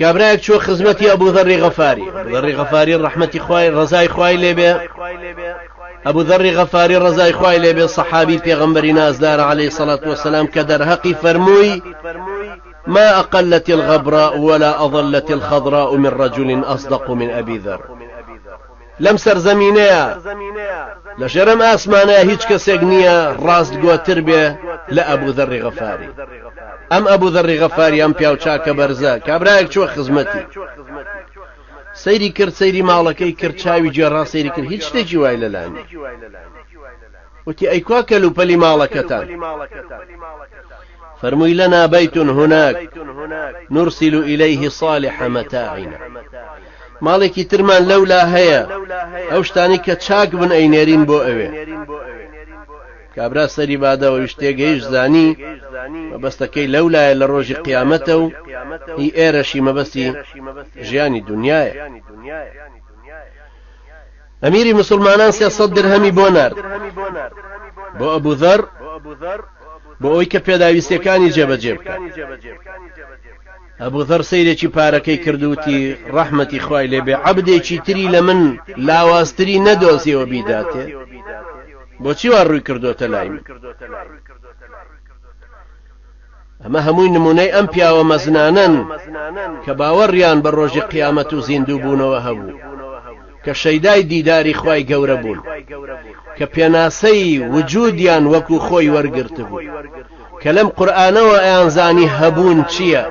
کابراەک چوە خزمەتی ئەبوو ذەڕی غەفاری. ذەڕی غەفاری ڕەحمەتی خوای ڕەزای خوای لێبێ. ئەبوو ذەڕی غەفاری ڕەزای خوای لێبێ سەحابی پێغەمبەری نازدارە عەلەیهی سەڵات وەسەلام کە دەرهەقی فەرمووی: ما أقلت الغبراء ولا أظلت الخضراء من رجل أصدق من أبي ذر. لم سرزمينيا لشرم آسمانيا هيج كسيق نيا راست قوتر بيه لأبو ذر غفاري. أم أبو ذر غفاري أم بياو چاك برزا كابرايك شو خزمتي سيري كرد سيري مالكي كرد شاوي جرا سيري كرد هيج تجي وايلا لاني وتي أيكوا كلو بلي مالكتان فرمي لنا بيت هناك نرسل إليه صالح متاعنا. مالكي ترمان لولا هيا أوشتاني كتشاك بن أينيرين بو أوي كابرا سري بعد ويشتيقيش زاني مبستكي لولا لروج قيامته هي إيرشي مبستي جياني دنياي. أميري مسلمانان سيصدر همي بونار بو أبو ذر بۆ ئەوی کە پێداویستەکانی جێبەجێ بکات. ئەبوو ذەر سەیرێکی پارەکەی کردوتی ڕەحمەتی خوای لێبێ عەبدێکی تری لە من لاوازتری نەدۆزیەوە بیداتێ بۆچی وا ڕووی کردوتە لای من. ئەمە هەمووی نمونەی ئەم پیاوە مەزنانن کە باوەڕیان بە ڕۆژی قیامەت و زیندوو بوونەوە هەبوو کە شەیدای دیداری خوای گەورە بوون کە پێناسەی وجودیان وەکو خۆی وەرگرت بوو کە لەم قورئانەوە ئەیانزانی هەبوون چییە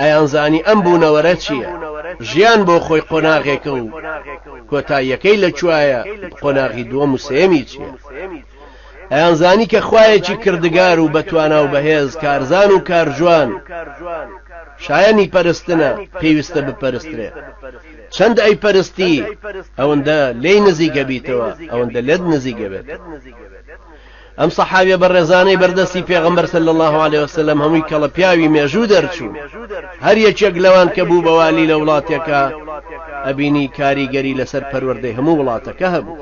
ئەیانزانی ئەم بوونەوەرە چییە ژیان بۆ خۆی قۆناغێکە و کۆتاییەکەی لە کوایە قۆناغی دووەم و سێمی چییە ئەیانزانی کە خوایەکی کردگار و بەتوانا و بەهێز کارزان و کارجوان شایەنی پەرستنە پێویستە بپەرسترێ چەند ئەی پەرستی ئەوەندە لێی نزیکە بیتەوە ئەوەندە لێت نزیکە بێت. ئەم سەحابیە بەڕێزانەی بەردەستی پێغەمبەر صلی الله عليه وسلم هەمووی کەڵە پیاوی مێژوو دەرچوو هەر یەکێک لەوان کە بوو بەوالی لە وڵاتێکە ئەبینی کاریگەری لەسەر پەروەردەی هەموو وڵاتەکە هەبوو.